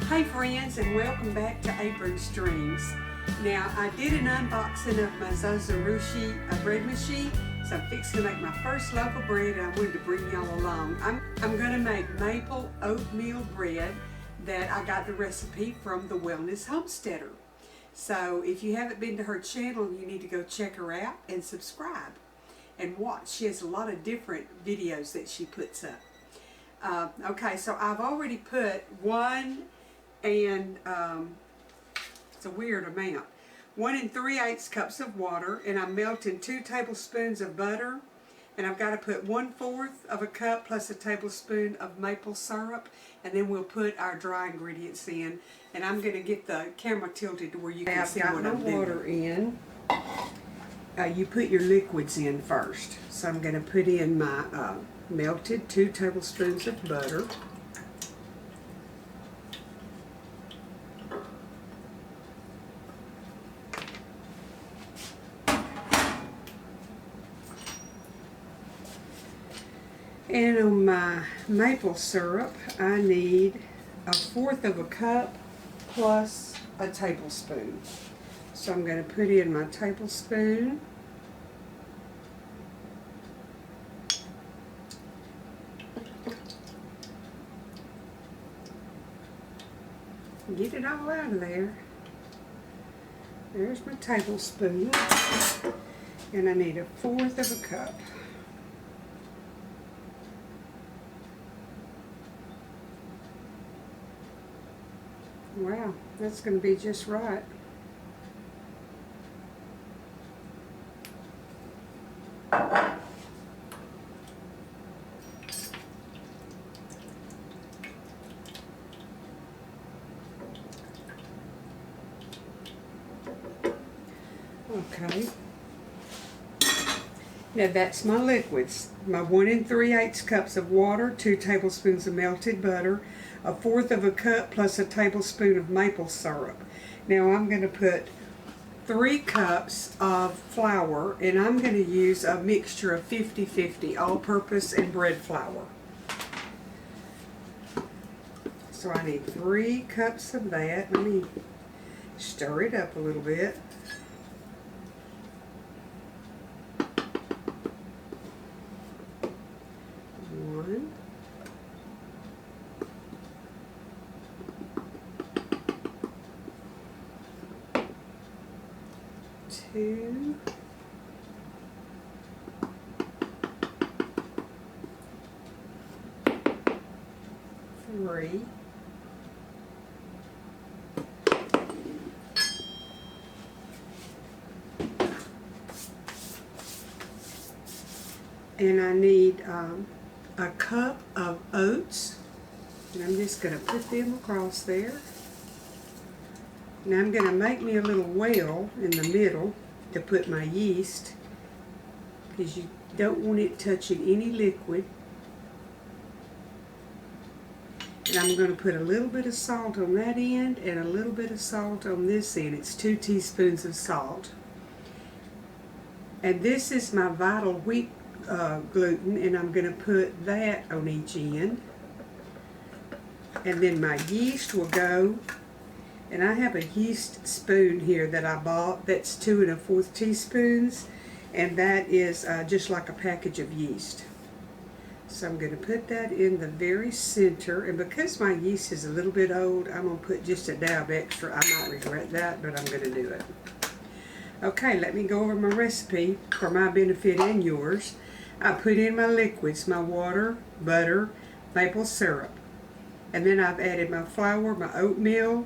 Hey friends, and welcome back to Apron's Dreams. Now, I did an unboxing of my Zojirushi bread machine, so I'm fixing to make my first loaf of bread, and I wanted to bring y'all along. I'm going to make maple oatmeal bread that I got the recipe from the Wellness Homesteader. So if you haven't been to her channel, you need to go check her out and subscribe and watch. She has a lot of different videos that she puts up. Okay, so I've already put it's a weird amount, 1 3/8 cups of water, and I'm melting 2 tablespoons of butter, and I've got to put 1/4 of a cup plus a tablespoon of maple syrup, and then we'll put our dry ingredients in, and I'm going to get the camera tilted to where you can see what I'm doing. Water in. You put your liquids in first, so I'm going to put in my melted 2 tablespoons of butter. And on my maple syrup, I need 1/4 of a cup plus a tablespoon. So I'm going to put in my tablespoon. Get it all out of there. There's my tablespoon. And I need 1/4 of a cup. Wow, that's going to be just right. Okay. Now that's my liquids. My 1 3/8 cups of water, 2 tablespoons of melted butter, 1/4 of a cup plus a tablespoon of maple syrup. Now I'm going to put 3 cups of flour, and I'm going to use a mixture of 50-50 all-purpose and bread flour. So I need 3 cups of that. Let me stir it up a little bit. One. 2. 3. And I need a cup of oats, and I'm just going to put them across there. Now I'm going to make me a little well in the middle to put my yeast, because you don't want it touching any liquid. And I'm going to put a little bit of salt on that end and a little bit of salt on this end. It's 2 teaspoons of salt. And this is my vital wheat gluten, and I'm going to put that on each end. And then my yeast will go, and I have a yeast spoon here that I bought that's 2 1/4 teaspoons, and that is just like a package of yeast. So I'm going to put that in the very center, and because my yeast is a little bit old, I'm going to put just a dab extra. I might regret that, but I'm going to do it. Okay, let me go over my recipe for my benefit and yours. I put in my liquids, my water, butter, maple syrup. And then I've added my flour, my oatmeal.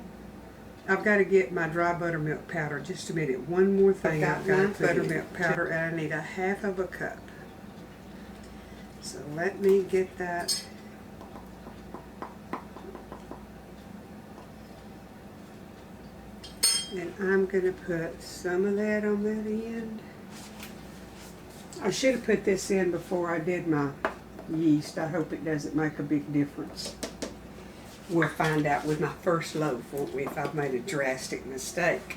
I've got to get my dry buttermilk powder. Just a minute. One more thing. I've got buttermilk powder, and I need 1/2 of a cup. So let me get that. And I'm going to put some of that on that end. I should have put this in before I did my yeast. I hope it doesn't make a big difference. We'll find out with my first loaf, won't we, if I've made a drastic mistake.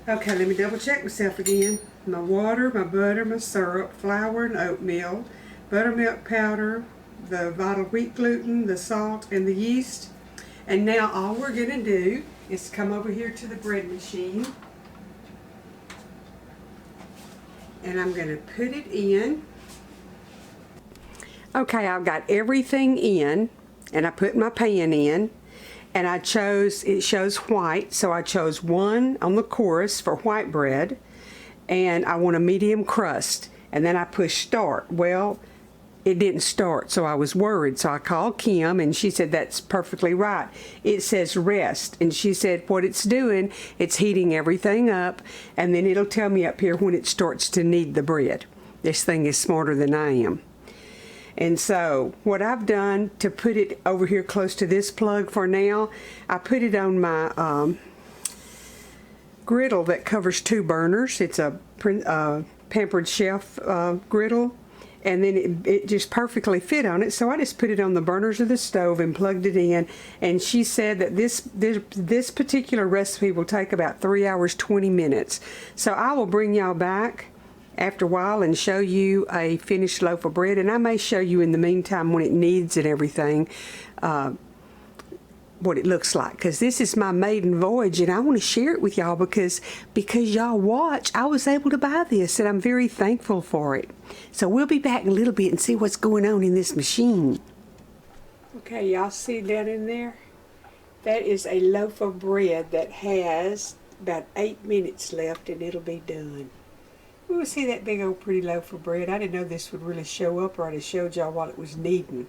Okay, let me double check myself again. My water, my butter, my syrup, flour and oatmeal, buttermilk powder, the vital wheat gluten, the salt, and the yeast. And now all we're going to do is come over here to the bread machine. And I'm going to put it in. Okay, I've got everything in, and I put my pan in, and I chose, it shows white, so I chose 1 on the chorus for white bread, and I want a medium crust, and then I push start. Well, it didn't start, so I was worried, so I called Kim, and she said that's perfectly right. It says rest, and she said what it's doing, it's heating everything up, and then it'll tell me up here when it starts to knead the bread. This thing is smarter than I am. And so what I've done to put it over here close to this plug for now, I put it on my griddle that covers 2 burners. It's a Pampered Chef griddle, and then it just perfectly fit on it. So I just put it on the burners of the stove and plugged it in. And she said that this particular recipe will take about 3 hours 20 minutes. So I will bring y'all back after a while and show you a finished loaf of bread, and I may show you in the meantime when it kneads and everything what it looks like, because this is my maiden voyage and I want to share it with y'all because y'all watch. I was able to buy this and I'm very thankful for it. So we'll be back in a little bit and see what's going on in this machine. Okay, y'all see down in there? That is a loaf of bread that has about 8 minutes left and it'll be done. Ooh, see that big old pretty loaf of bread? I didn't know this would really show up, or I'd have showed y'all while it was kneading.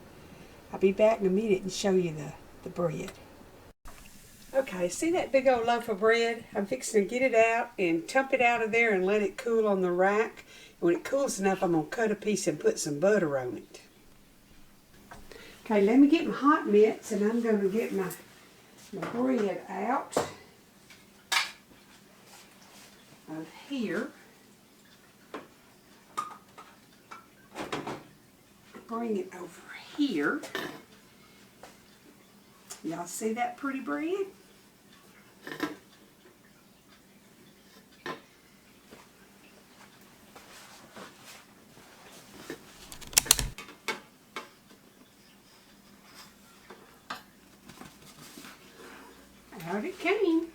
I'll be back in a minute and show you the bread. Okay, see that big old loaf of bread? I'm fixing to get it out and dump it out of there and let it cool on the rack. When it cools enough, I'm going to cut a piece and put some butter on it. Okay, let me get my hot mitts and I'm going to get my bread out of here. Bring it over here. Y'all see that pretty bread? Out it came.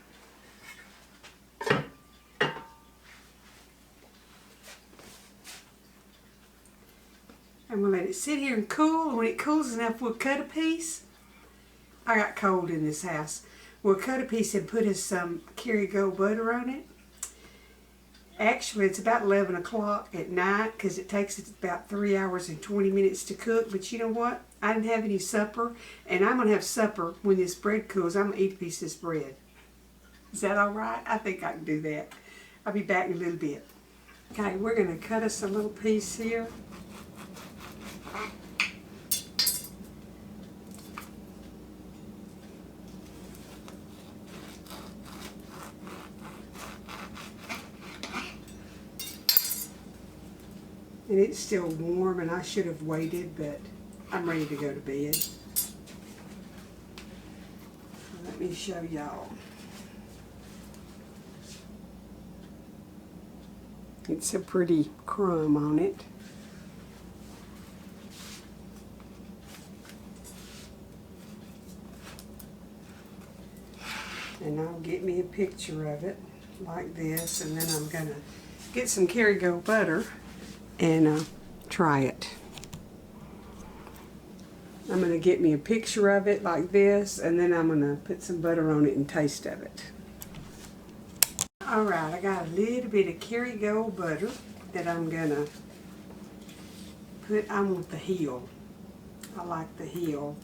I'm going to let it sit here and cool. When it cools enough, we'll cut a piece. I got cold in this house. We'll cut a piece and put us some Kerrygold butter on it. Actually, it's about 11 o'clock at night because it takes about 3 hours and 20 minutes to cook. But you know what? I didn't have any supper, and I'm going to have supper when this bread cools. I'm going to eat a piece of this bread. Is that all right? I think I can do that. I'll be back in a little bit. Okay, we're going to cut us a little piece here. And it's still warm, and I should have waited, but I'm ready to go to bed. Let me show y'all. It's a pretty crumb on it. And I'll get me a picture of it like this, and then I'm gonna get some Kerrygold butter and try it. I'm going to get me a picture of it like this, and then I'm going to put some butter on it and taste of it. Alright, I got a little bit of Kerrygold butter that I'm going to put on the heel. I like the heel,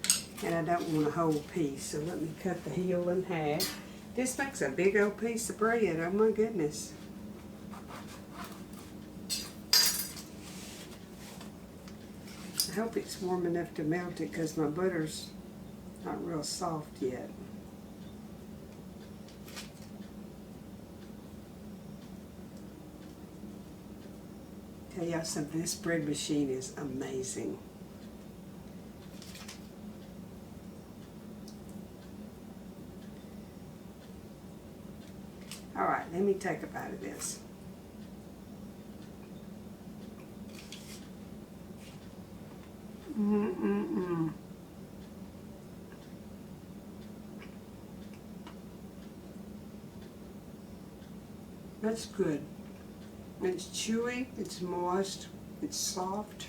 and I don't want a whole piece, so let me cut the heel in half. This makes a big old piece of bread, oh my goodness. I hope it's warm enough to melt it because my butter's not real soft yet. Tell y'all something, this bread machine is amazing. Alright, let me take a bite of this. That's good. It's chewy, it's moist, it's soft.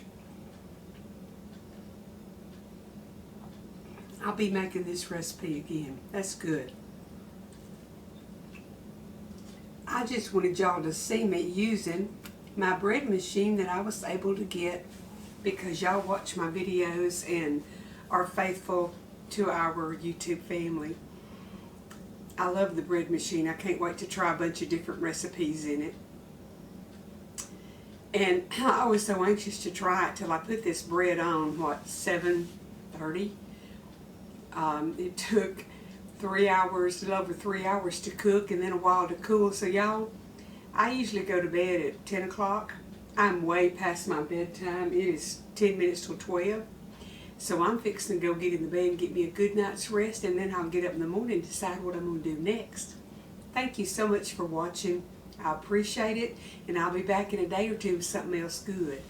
I'll be making this recipe again. That's good. I just wanted y'all to see me using my bread machine that I was able to get because y'all watch my videos and are faithful to our YouTube family. I love the bread machine. I can't wait to try a bunch of different recipes in it. And I was so anxious to try it till I put this bread on, 7:30. It took 3 hours, a little over 3 hours to cook and then a while to cool. So y'all, I usually go to bed at 10 o'clock. I'm way past my bedtime. It is 10 minutes till 12. So I'm fixing to go get in the bed and get me a good night's rest, and then I'll get up in the morning and decide what I'm going to do next. Thank you so much for watching. I appreciate it, and I'll be back in a day or two with something else good.